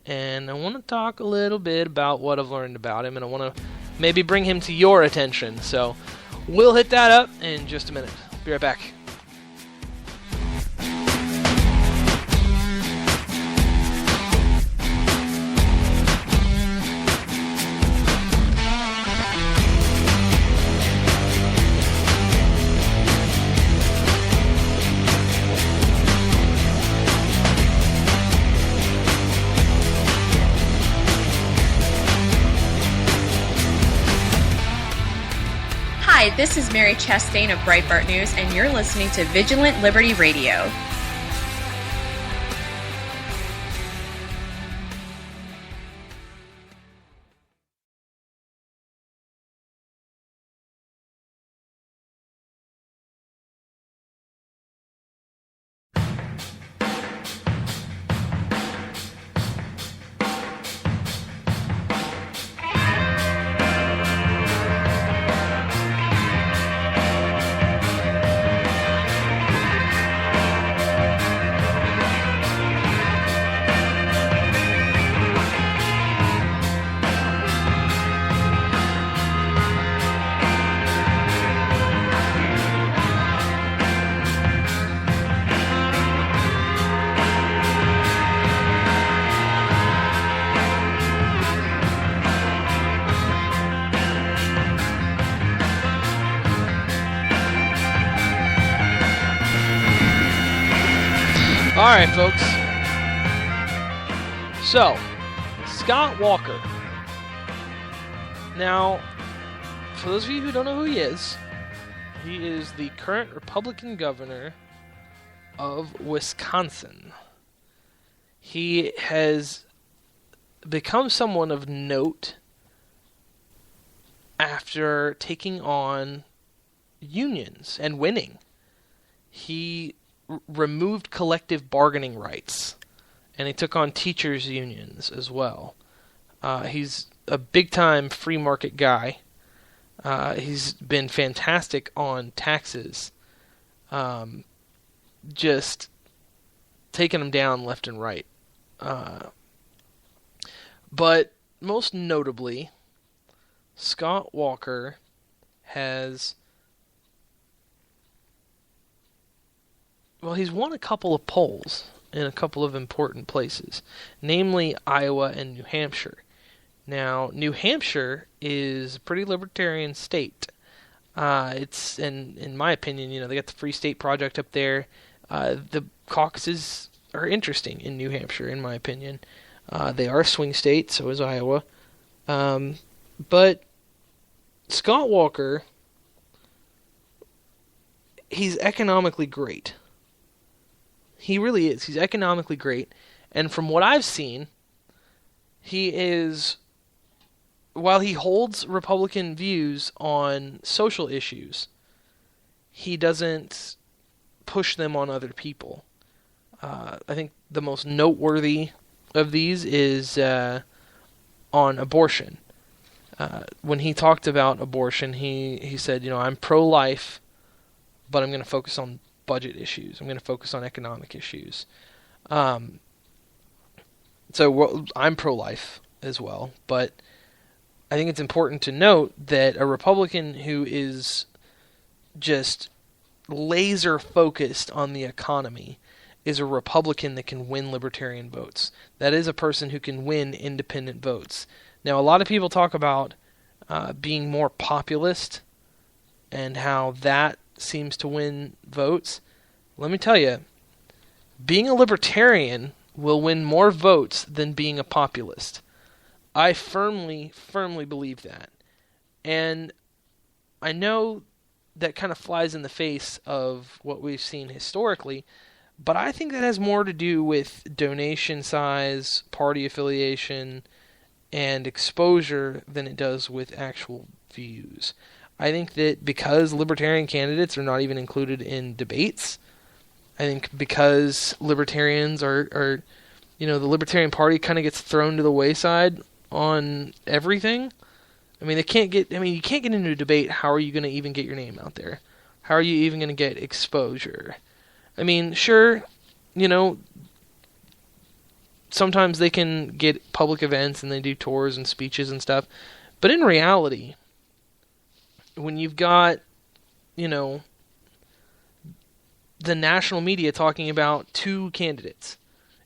and I want to talk a little bit about what I've learned about him, and I want to maybe bring him to your attention. So we'll hit that up in just a minute. Be right back. Hi, this is Mary Chastain of Breitbart News, and you're listening to Vigilant Liberty Radio. Alright, folks. So, Scott Walker. Now, for those of you who don't know who he is the current Republican governor of Wisconsin. He has become someone of note after taking on unions and winning. He removed collective bargaining rights, and he took on teachers' unions as well. He's a big-time free market guy. He's been fantastic on taxes, just taking them down left and right. But most notably, Scott Walker has... Well, he's won a couple of polls in a couple of important places, namely Iowa and New Hampshire. Now, New Hampshire is a pretty libertarian state. It's, in my opinion, they got the Free State Project up there. The caucuses are interesting in New Hampshire, in my opinion. They are a swing state, so is Iowa. But Scott Walker, he's economically great. He really is. He's economically great. And from what I've seen, he is, while he holds Republican views on social issues, he doesn't push them on other people. I think the most noteworthy of these is on abortion. When he talked about abortion, he said, I'm pro-life, but I'm going to focus on budget issues. I'm going to focus on economic issues. So I'm pro-life as well, but I think it's important to note that a Republican who is just laser focused on the economy is a Republican that can win libertarian votes. That is a person who can win independent votes. Now, a lot of people talk about being more populist and how that seems to win votes. Let me tell you, being a libertarian will win more votes than being a populist. I firmly believe that. And I know that kind of flies in the face of what we've seen historically, but I think that has more to do with donation size, party affiliation, and exposure than it does with actual views. I think that because libertarian candidates are not even included in debates, I think because libertarians are the Libertarian Party kind of gets thrown to the wayside on everything. You can't get into a debate. How are you going to even get your name out there? How are you even going to get exposure? Sure, sometimes they can get public events and they do tours and speeches and stuff. But in reality, when you've got, the national media talking about two candidates,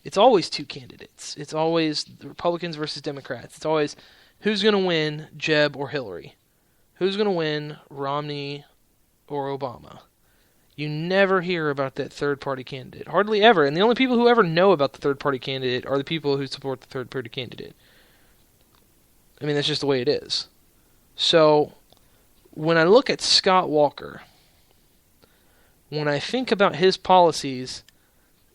it's always two candidates. It's always the Republicans versus Democrats. It's always who's going to win, Jeb or Hillary. Who's going to win, Romney or Obama. You never hear about that third-party candidate. Hardly ever. And the only people who ever know about the third-party candidate are the people who support the third-party candidate. I mean, that's just the way it is. So, when I look at Scott Walker, when I think about his policies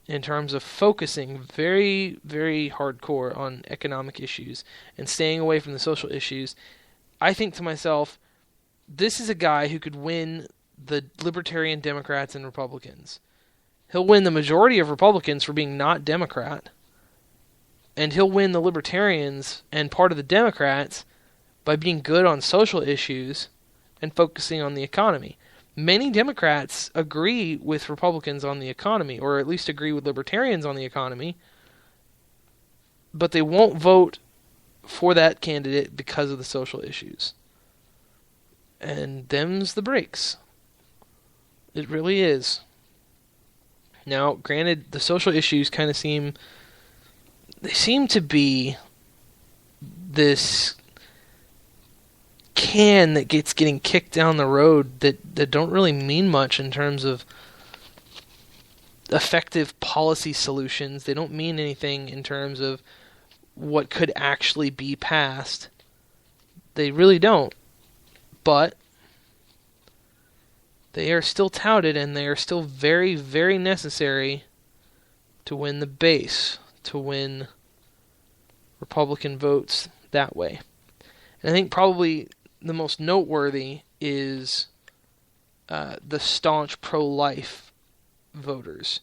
in terms of focusing very, very hardcore on economic issues and staying away from the social issues, I think to myself, this is a guy who could win the Libertarian Democrats and Republicans. He'll win the majority of Republicans for being not Democrat, and he'll win the Libertarians and part of the Democrats by being good on social issues and focusing on the economy. Many Democrats agree with Republicans on the economy, or at least agree with Libertarians on the economy, but they won't vote for that candidate because of the social issues. And them's the breaks. It really is. Now, granted, the social issues kind of seem to be this can that gets getting kicked down the road that don't really mean much in terms of effective policy solutions. They don't mean anything in terms of what could actually be passed. They really don't. But they are still touted, and they are still very, very necessary to win the base, to win Republican votes that way. And I think probably the most noteworthy is the staunch pro-life voters.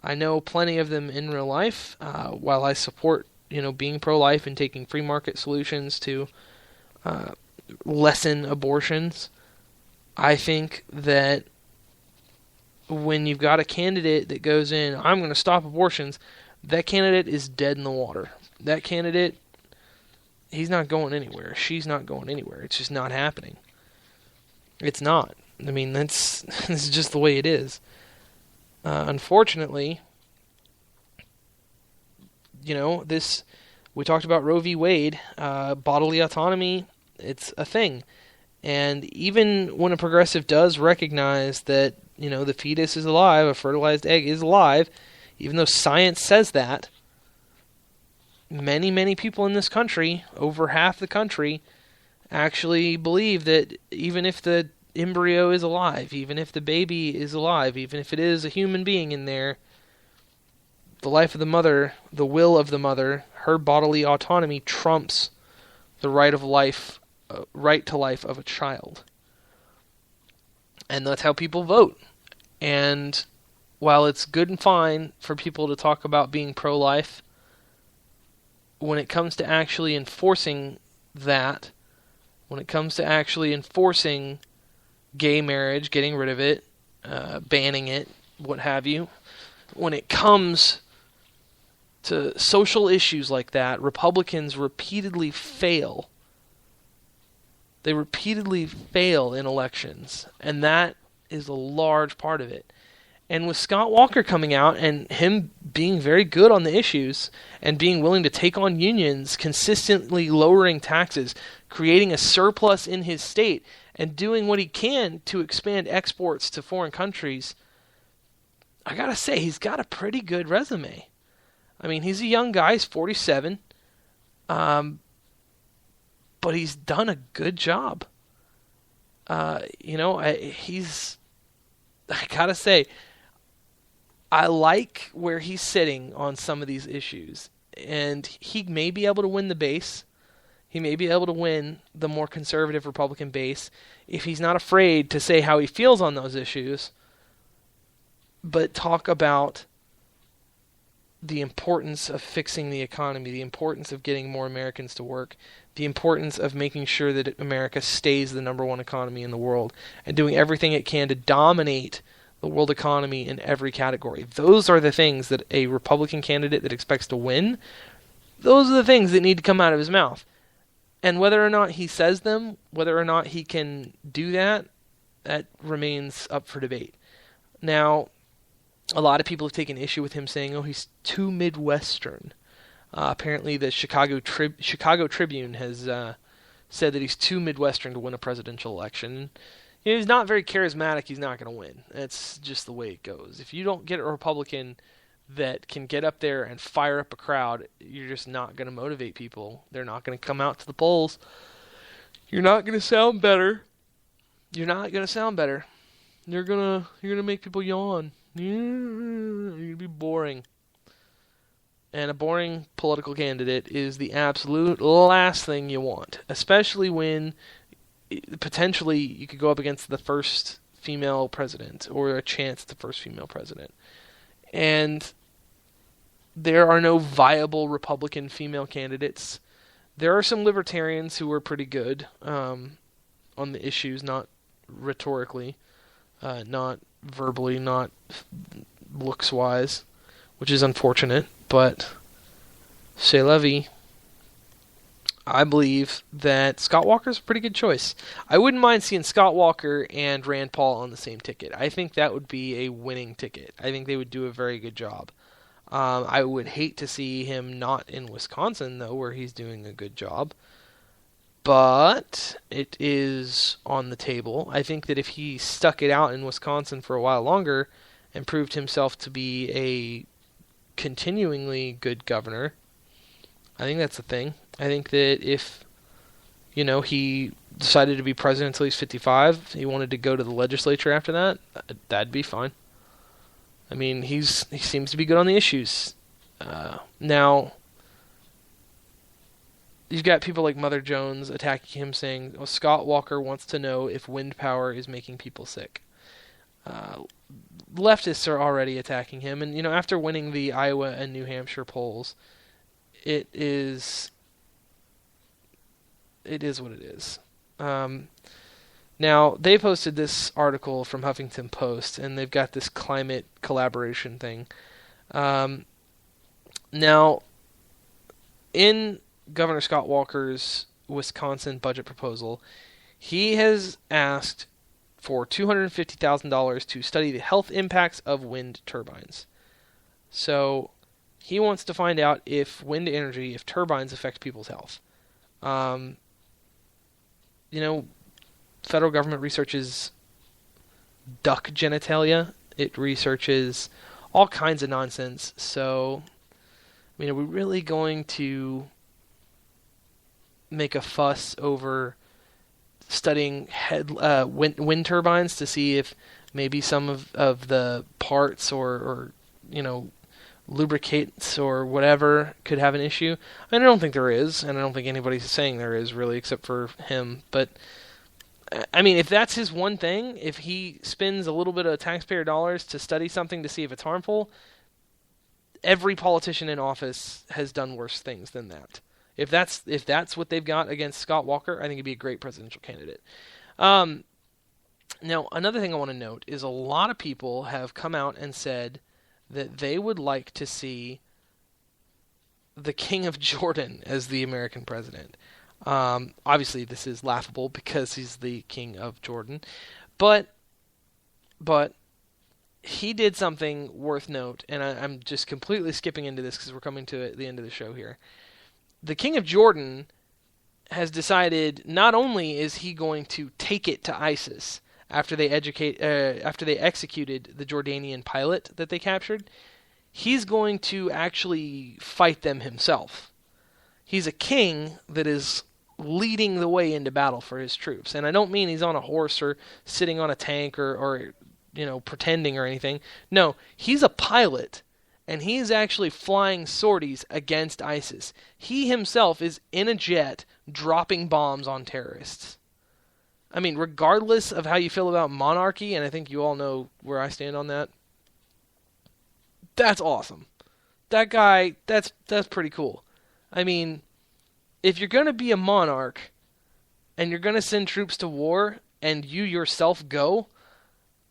I know plenty of them in real life. While I support, being pro-life and taking free market solutions to lessen abortions, I think that when you've got a candidate that goes in, I'm going to stop abortions, that candidate is dead in the water. That candidate, he's not going anywhere. She's not going anywhere. It's just not happening. It's not. I mean, this is just the way it is. Unfortunately, we talked about Roe v. Wade, bodily autonomy, it's a thing. And even when a progressive does recognize that, the fetus is alive, a fertilized egg is alive, even though science says that, many, many people in this country, over half the country, actually believe that even if the embryo is alive, even if the baby is alive, even if it is a human being in there, the life of the mother, the will of the mother, her bodily autonomy trumps the right to life of a child. And that's how people vote. And while it's good and fine for people to talk about being pro-life, when it comes to actually enforcing that, when it comes to actually enforcing gay marriage, getting rid of it, banning it, what have you, when it comes to social issues like that, Republicans repeatedly fail. They repeatedly fail in elections, and that is a large part of it. And with Scott Walker coming out and him being very good on the issues and being willing to take on unions, consistently lowering taxes, creating a surplus in his state, and doing what he can to expand exports to foreign countries, I gotta say, he's got a pretty good resume. I mean, he's a young guy, he's 47, but he's done a good job. I gotta say, I like where he's sitting on some of these issues, and he may be able to win the base. He may be able to win the more conservative Republican base if he's not afraid to say how he feels on those issues, but talk about the importance of fixing the economy, the importance of getting more Americans to work, the importance of making sure that America stays the number one economy in the world, and doing everything it can to dominate the world economy in every category. Those are the things that a Republican candidate that expects to win, those are the things that need to come out of his mouth. And whether or not he says them, whether or not he can do that, that remains up for debate. Now, a lot of people have taken issue with him saying, oh, he's too Midwestern. Apparently the Chicago Tribune has said that he's too Midwestern to win a presidential election. You know, he's not very charismatic, he's not going to win. That's just the way it goes. If you don't get a Republican that can get up there and fire up a crowd, you're just not going to motivate people. They're not going to come out to the polls. You're not going to sound better. You're not going to sound better. You're going to make people yawn. You're going to be boring. And a boring political candidate is the absolute last thing you want, especially when potentially you could go up against the first female president or a chance at the first female president. And there are no viable Republican female candidates. There are some libertarians who are pretty good on the issues, not rhetorically, not verbally, not looks-wise, which is unfortunate, but c'est la vie. I believe that Scott Walker's a pretty good choice. I wouldn't mind seeing Scott Walker and Rand Paul on the same ticket. I think that would be a winning ticket. I think they would do a very good job. I would hate to see him not in Wisconsin, though, where he's doing a good job. But it is on the table. I think that if he stuck it out in Wisconsin for a while longer and proved himself to be a continuingly good governor, I think that's the thing. I think that if, he decided to be president until he's 55, he wanted to go to the legislature after that, that'd be fine. I mean, he seems to be good on the issues. Now, you've got people like Mother Jones attacking him, saying, "Oh, Scott Walker wants to know if wind power is making people sick." Leftists are already attacking him, and after winning the Iowa and New Hampshire polls, it is what it is. Now, they posted this article from Huffington Post, and they've got this climate collaboration thing. Now, in Governor Scott Walker's Wisconsin budget proposal, he has asked for $250,000 to study the health impacts of wind turbines. So, he wants to find out if wind energy, if turbines affect people's health. Federal government researches duck genitalia. It researches all kinds of nonsense. So, are we really going to make a fuss over studying wind turbines to see if maybe some of the parts or lubricants or whatever could have an issue? I don't think there is, and I don't think anybody's saying there is, really, except for him. But if that's his one thing, if he spends a little bit of taxpayer dollars to study something to see if it's harmful, every politician in office has done worse things than that. If that's what they've got against Scott Walker, I think he'd be a great presidential candidate. Now, another thing I want to note is a lot of people have come out and said that they would like to see the King of Jordan as the American president. Obviously, this is laughable because he's the King of Jordan, but he did something worth note, and I'm just completely skipping into this because we're coming to the end of the show here. The King of Jordan has decided not only is he going to take it to ISIS after they executed the Jordanian pilot that they captured, he's going to actually fight them himself. He's a king that is leading the way into battle for his troops. And I don't mean he's on a horse or sitting on a tank or pretending or anything. No, he's a pilot, and he's actually flying sorties against ISIS. He himself is in a jet dropping bombs on terrorists. Regardless of how you feel about monarchy, and I think you all know where I stand on that, that's awesome. That guy, that's pretty cool. If you're going to be a monarch and you're going to send troops to war and you yourself go,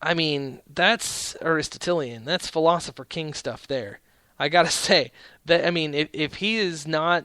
I mean, that's Aristotelian. That's philosopher king stuff there. I gotta say that. I mean, if he is not,